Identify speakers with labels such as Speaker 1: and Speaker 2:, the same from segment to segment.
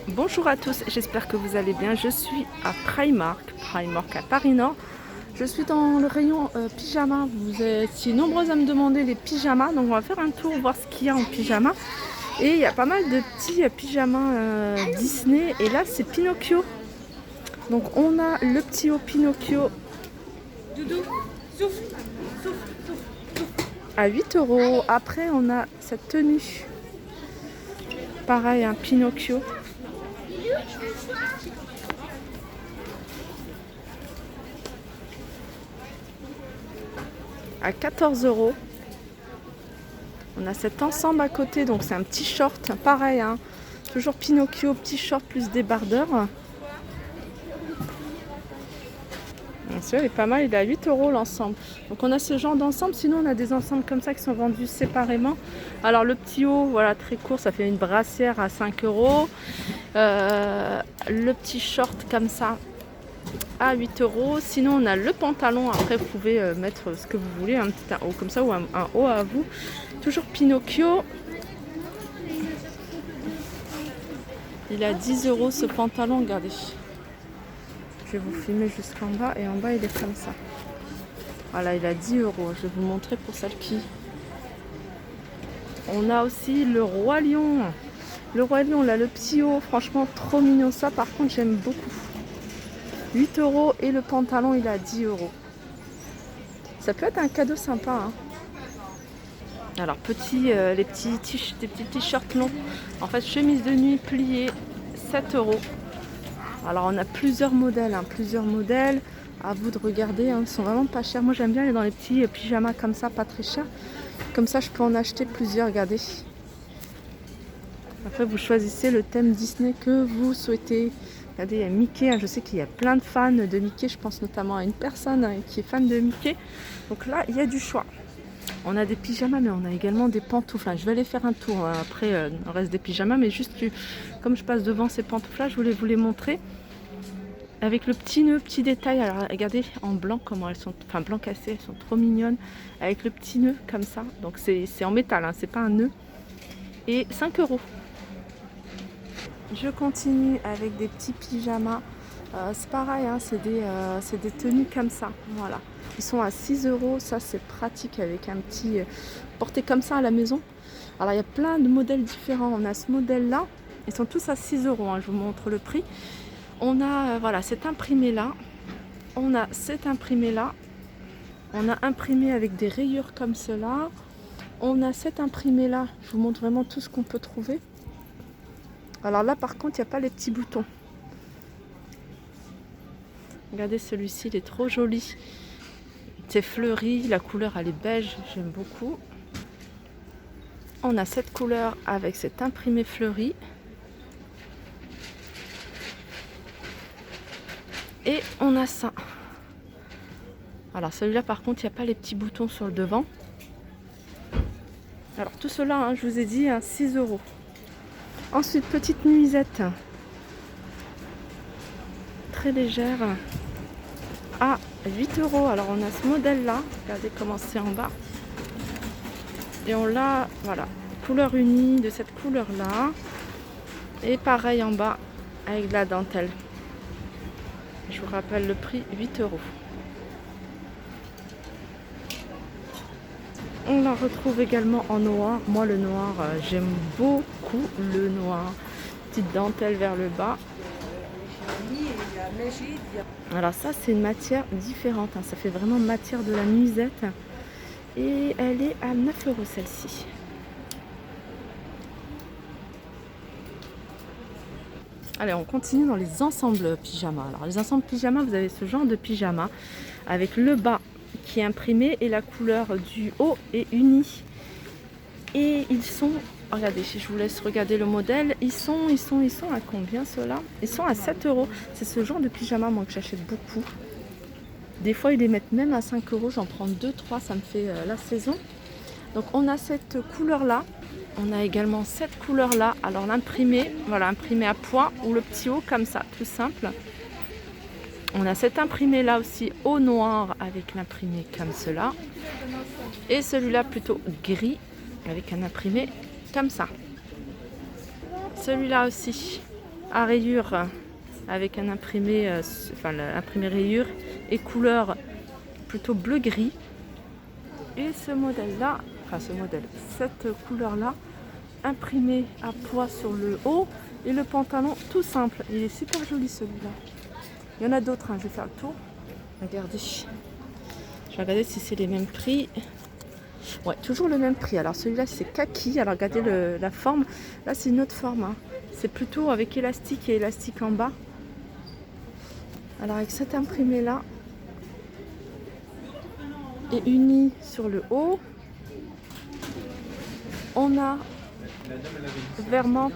Speaker 1: Bonjour à tous, j'espère que vous allez bien. Je suis à Primark à Paris Nord. Je suis dans le rayon pyjama. Vous êtes nombreux à me demander les pyjamas, donc on va faire un tour, voir ce qu'il y a en pyjama. Et il y a pas mal de petits pyjamas Disney. Et là, c'est Pinocchio. Donc on a le petit haut Pinocchio à 8 euros. Après, on a cette tenue. Pareil, un Pinocchio. À 14 euros. On a cet ensemble à côté, donc c'est un petit short, pareil, hein, toujours Pinocchio, petit short plus débardeur. Celui-là il est pas mal, il est à 8 euros l'ensemble. Donc on a ce genre d'ensemble, sinon on a des ensembles comme ça qui sont vendus séparément. Alors le petit haut, voilà, très court, ça fait une brassière à 5 euros. Le petit short comme ça à 8 euros. Sinon on a le pantalon, après vous pouvez mettre ce que vous voulez, un petit haut comme ça ou un haut à vous. Toujours Pinocchio. Il est à 10 euros ce pantalon, regardez. Je vais vous filmer jusqu'en bas et en bas il est comme ça. Voilà, il est à 10 euros. Je vais vous montrer pour celle qui. On a aussi le Roi Lion. Le Roi Lion, là, le petit haut, franchement trop mignon. Ça par contre j'aime beaucoup. 8 euros et le pantalon il est à 10 euros. Ça peut être un cadeau sympa, hein. Alors les petits t-shirts longs, en fait chemise de nuit pliée, 7 euros. Alors on a plusieurs modèles, à vous de regarder, hein. Ils sont vraiment pas chers. Moi j'aime bien aller dans les petits pyjamas comme ça, pas très chers. Comme ça je peux en acheter plusieurs, regardez. Après vous choisissez le thème Disney que vous souhaitez. Regardez, il y a Mickey, hein. Je sais qu'il y a plein de fans de Mickey, je pense notamment à une personne qui est fan de Mickey. Donc là il y a du choix. On a des pyjamas, mais on a également des pantoufles. Je vais aller faire un tour après le reste des pyjamas, mais juste comme je passe devant ces pantoufles-là, je voulais vous les montrer. Avec le petit nœud, petit détail. Alors regardez en blanc comment elles sont, enfin blanc cassé, elles sont trop mignonnes. Avec le petit nœud comme ça. Donc c'est en métal, hein, c'est pas un nœud. Et 5 euros. Je continue avec des petits pyjamas. C'est pareil, hein, c'est des tenues comme ça. Voilà. Ils sont à 6 euros. Ça, c'est pratique avec un petit porté comme ça à la maison. Alors, il y a plein de modèles différents. On a ce modèle-là. Ils sont tous à 6 euros. Hein, je vous montre le prix. On a voilà, cet imprimé-là. On a cet imprimé-là. On a imprimé avec des rayures comme cela. On a cet imprimé-là. Je vous montre vraiment tout ce qu'on peut trouver. Alors là, par contre, il n'y a pas les petits boutons. Regardez celui-ci, il est trop joli. C'est fleuri, la couleur elle est beige, j'aime beaucoup. On a cette couleur avec cet imprimé fleuri. Et on a ça. Alors celui-là par contre, il n'y a pas les petits boutons sur le devant. Alors tout cela, hein, je vous ai dit, hein, 6 euros. Ensuite, petite nuisette. Très légère. À 8 euros. Alors on a ce modèle là, regardez comment c'est en bas. Et on l'a, voilà, couleur unie de cette couleur là. Et pareil en bas avec de la dentelle. Je vous rappelle le prix, 8 euros. On la retrouve également en noir. Moi le noir, j'aime beaucoup le noir. Petite dentelle vers le bas. Alors ça c'est une matière différente, hein. Ça fait vraiment matière de la nuisette. Et elle est à 9 euros celle-ci. Allez, on continue dans les ensembles pyjamas. Alors les ensembles pyjamas, vous avez ce genre de pyjama avec le bas qui est imprimé et la couleur du haut est unie. Et ils sont, regardez, si je vous laisse regarder le modèle, ils sont à combien ceux-là? Ils sont à 7 euros. C'est ce genre de pyjama moi que j'achète beaucoup. Des fois ils les mettent même à 5 euros, j'en prends 2-3, ça me fait la saison. Donc on a cette couleur là, on a également cette couleur là. Alors l'imprimé, voilà, imprimé à poids ou le petit haut comme ça, tout simple. On a cet imprimé là aussi au noir avec l'imprimé comme cela. Et celui-là plutôt gris avec un imprimé comme ça. Celui-là aussi à rayures avec un imprimé, l'imprimé rayure et couleur plutôt bleu-gris. Et ce modèle-là, cette couleur-là, imprimée à pois sur le haut et le pantalon tout simple. Il est super joli celui-là. Il y en a d'autres, je vais faire le tour. Regardez. Je vais regarder si c'est les mêmes prix. Ouais, toujours le même prix. Alors celui-là c'est kaki. Alors regardez la forme. Là c'est une autre forme. C'est plutôt avec élastique et élastique en bas. Alors avec cet imprimé là et uni sur le haut, on a vermente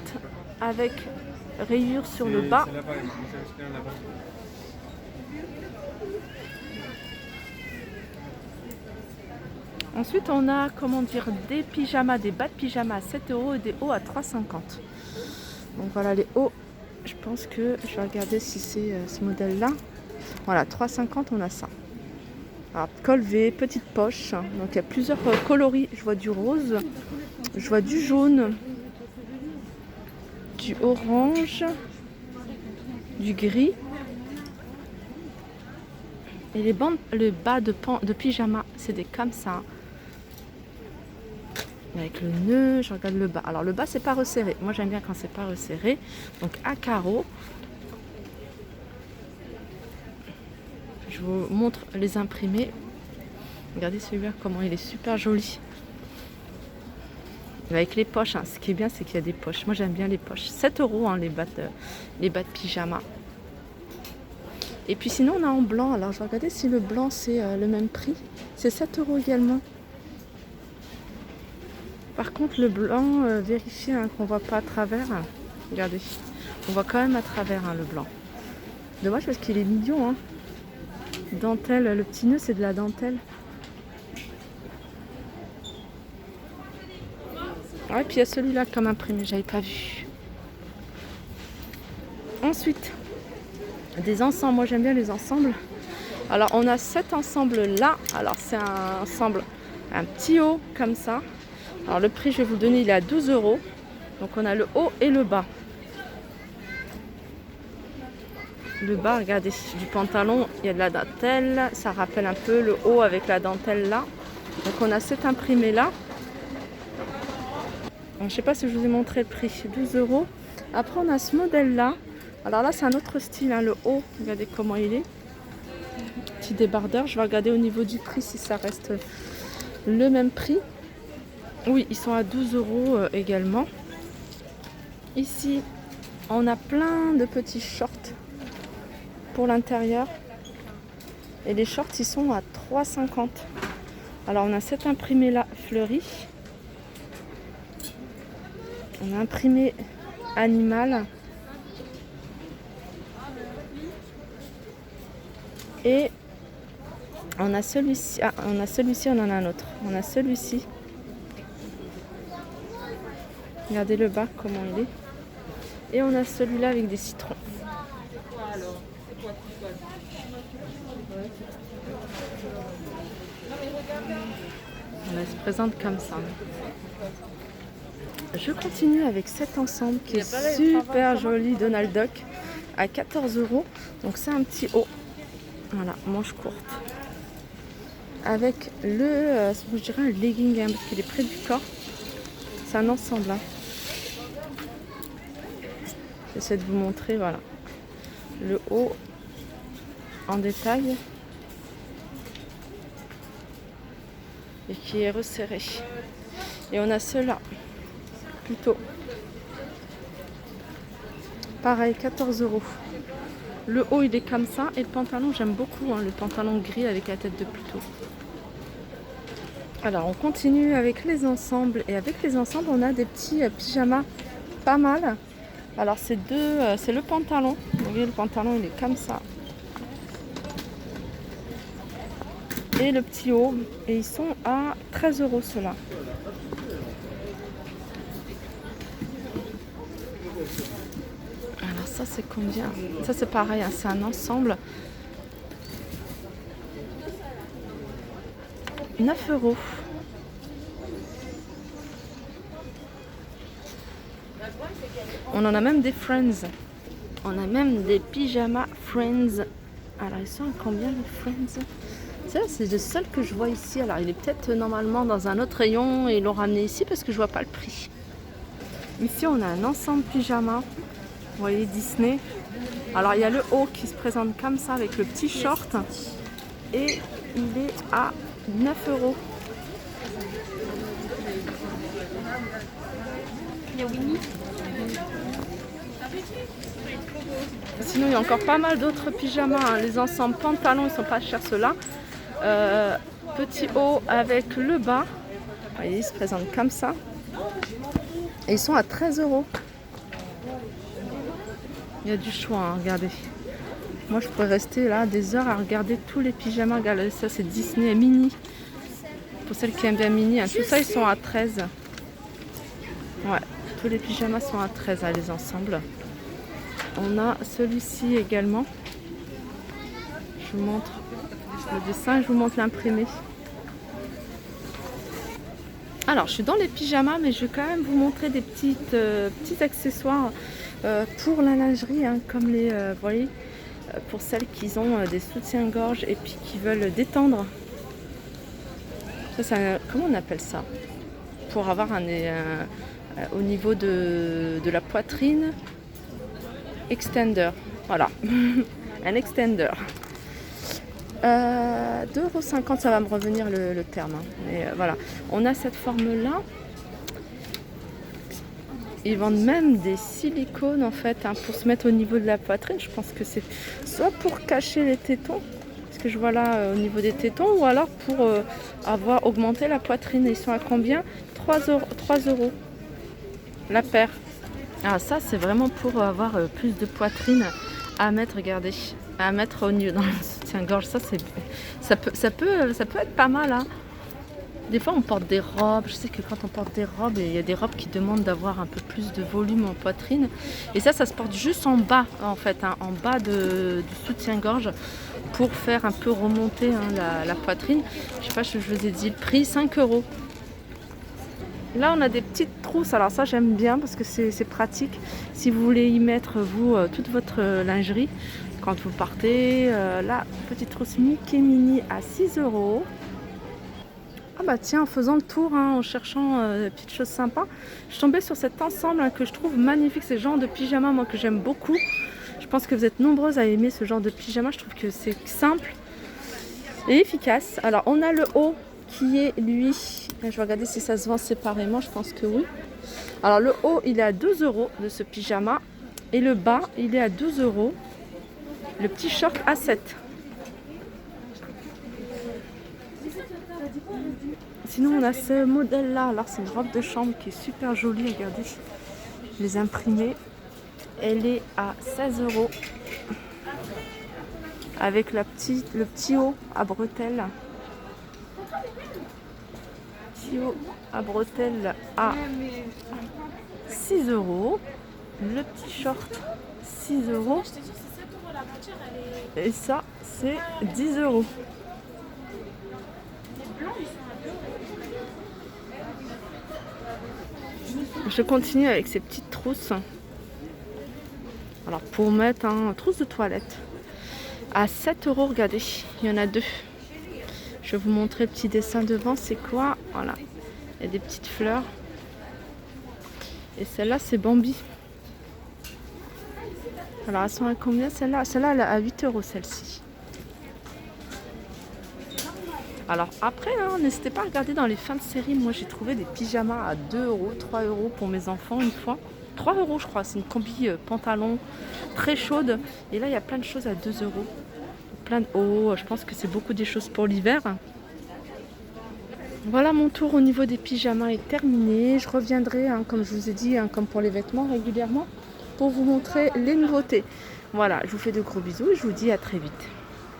Speaker 1: avec rayures sur le bas. Ensuite, on a des pyjamas, des bas de pyjama à 7 € et des hauts à 3,50 €. Donc voilà les hauts. Je pense que je vais regarder si c'est ce modèle-là. Voilà, 3,50 € on a ça. Alors, col V, petite poche. Donc il y a plusieurs coloris. Je vois du rose, je vois du jaune, du orange, du gris. Et le bas de pyjama, c'est des comme ça. Avec le nœud, je regarde le bas. Alors le bas c'est pas resserré. Moi j'aime bien quand c'est pas resserré. Donc à carreaux. Je vous montre les imprimés. Regardez celui-là comment il est super joli. Avec les poches, ce qui est bien c'est qu'il y a des poches. Moi j'aime bien les poches. 7 € les bas de pyjama. Et puis sinon on a en blanc. Alors je vais regarder si le blanc c'est le même prix. C'est 7 € également. Par contre le blanc, vérifiez qu'on ne voit pas à travers. Regardez, on voit quand même à travers le blanc. Dommage parce qu'il est mignon. Dentelle, le petit nœud c'est de la dentelle. Ouais, puis il y a celui-là comme imprimé, j'avais pas vu. Ensuite, des ensembles, moi j'aime bien les ensembles. Alors on a cet ensemble là, alors c'est un ensemble, un petit haut comme ça. Alors le prix je vais vous donner, il est à 12 €. Donc on a le haut et le bas. Le bas, regardez, du pantalon, il y a de la dentelle. Ça rappelle un peu le haut avec la dentelle là. Donc on a cet imprimé là. Je ne sais pas si je vous ai montré le prix, 12 €. Après on a ce modèle là. Alors là c'est un autre style, le haut, regardez comment il est. Petit débardeur, je vais regarder au niveau du prix si ça reste le même prix. Oui, ils sont à 12 € également. Ici, on a plein de petits shorts pour l'intérieur. Et les shorts, ils sont à 3,50 €. Alors, on a cet imprimé là, fleuri. On a imprimé animal. Et on a celui-ci. Ah, on a celui-ci, on en a un autre. On a celui-ci. Regardez le bas, comment il est. Et on a celui-là avec des citrons. Elle se présente comme ça. Je continue avec cet ensemble qui est super joli, Donald Duck, à 14 €. Donc c'est un petit haut. Voilà, manche courte. Avec je dirais un legging, parce qu'il est près du corps. C'est un ensemble. J'essaie de vous montrer, voilà. Le haut en détail. Et qui est resserré. Et on a ceux-là. Plutôt. Pareil, 14 €. Le haut il est comme ça et le pantalon j'aime beaucoup, le pantalon gris avec la tête de Pluto. Alors on continue avec les ensembles et avec les ensembles on a des petits pyjamas pas mal. Alors c'est le pantalon. Vous voyez le pantalon il est comme ça. Et le petit haut et ils sont à 13 € ceux-là. Alors ça c'est combien? Ça c'est pareil, c'est un ensemble. 9 €. On en a même des Friends. On a même des pyjamas Friends. Alors ils sont à combien les Friends? Ça c'est le seul que je vois ici. Alors il est peut-être normalement dans un autre rayon et ils l'ont ramené ici parce que je vois pas le prix. Ici on a un ensemble pyjama. Vous voyez Disney. Alors il y a le haut qui se présente comme ça avec le petit short. Et il est à 9 €. Il y a Winnie. Sinon, il y a encore pas mal d'autres pyjamas. Hein. Les ensembles pantalons, ils sont pas chers ceux-là. Petit haut avec le bas. Vous voyez, ils se présentent comme ça. Et ils sont à 13 €. Il y a du choix, hein, regardez. Moi, je pourrais rester là des heures à regarder tous les pyjamas. Regardez, ça, c'est Disney Mini. Pour celles qui aiment bien Mini. Hein. Tout ça, ils sont à 13. Ouais, tous les pyjamas sont à 13, hein, les ensembles. On a celui-ci également. Je vous montre le dessin et je vous montre l'imprimé. Alors, je suis dans les pyjamas, mais je vais quand même vous montrer des petits accessoires pour la lingerie, hein, comme les, vous voyez, pour celles qui ont des soutiens-gorge et puis qui veulent détendre. Ça, comment on appelle ça? Pour avoir au niveau de la poitrine, extender. Voilà, un extender. 2,50 €, ça va me revenir le terme. Hein. Mais voilà, on a cette forme-là. Ils vendent même des silicones en fait, hein, pour se mettre au niveau de la poitrine. Je pense que c'est soit pour cacher les tétons, ce que je vois là au niveau des tétons, ou alors pour avoir augmenté la poitrine. Ils sont à combien? 3 € la paire. Ah, ça c'est vraiment pour avoir plus de poitrine à mettre, regardez, à mettre au niveau dans le soutien-gorge. Ça peut être pas mal, hein. Des fois on porte des robes, je sais que quand on porte des robes, il y a des robes qui demandent d'avoir un peu plus de volume en poitrine. Et ça se porte juste en bas en fait, hein, en bas du soutien-gorge pour faire un peu remonter, hein, la poitrine. Je sais pas, je vous ai dit le prix, 5 €. Là on a des petites trousses, alors ça j'aime bien parce que c'est pratique. Si vous voulez y mettre vous toute votre lingerie quand vous partez, là petite trousse Mickey Mini à 6 €. Ah bah tiens, en faisant le tour, hein, en cherchant des petites choses sympas, je suis tombée sur cet ensemble, hein, que je trouve magnifique. C'est le genre de pyjama, moi, que j'aime beaucoup. Je pense que vous êtes nombreuses à aimer ce genre de pyjama. Je trouve que c'est simple et efficace. Alors on a le haut qui est lui, je vais regarder si ça se vend séparément, je pense que oui. Alors le haut il est à 2 € de ce pyjama et le bas il est à 12 €. Le petit short à 7. Sinon on a ce modèle là, alors c'est une robe de chambre qui est super jolie, regardez, je les ai imprimées. Elle est à 16 € avec le petit haut à bretelles. Petit haut à bretelles à 6 €. Le petit short 6 €. Et ça c'est 10 €. Je continue avec ces petites trousses. Alors pour mettre un trousse de toilette à 7 €, regardez, il y en a deux. Je vais vous montrer le petit dessin devant, c'est quoi? Voilà, il y a des petites fleurs. Et celle-là c'est Bambi. Alors elles sont à combien celle-là? Celle-là elle est à 8 € celle-ci. Alors après, hein, n'hésitez pas à regarder dans les fins de série. Moi j'ai trouvé des pyjamas à 2 €, 3 € pour mes enfants une fois. 3 € je crois, c'est une combi pantalon très chaude. Et là il y a plein de choses à 2 €. Plein de hauts, je pense que c'est beaucoup des choses pour l'hiver. Voilà, mon tour au niveau des pyjamas est terminé. Je reviendrai, hein, comme je vous ai dit, hein, comme pour les vêtements régulièrement, pour vous montrer les nouveautés. Voilà, je vous fais de gros bisous et je vous dis à très vite.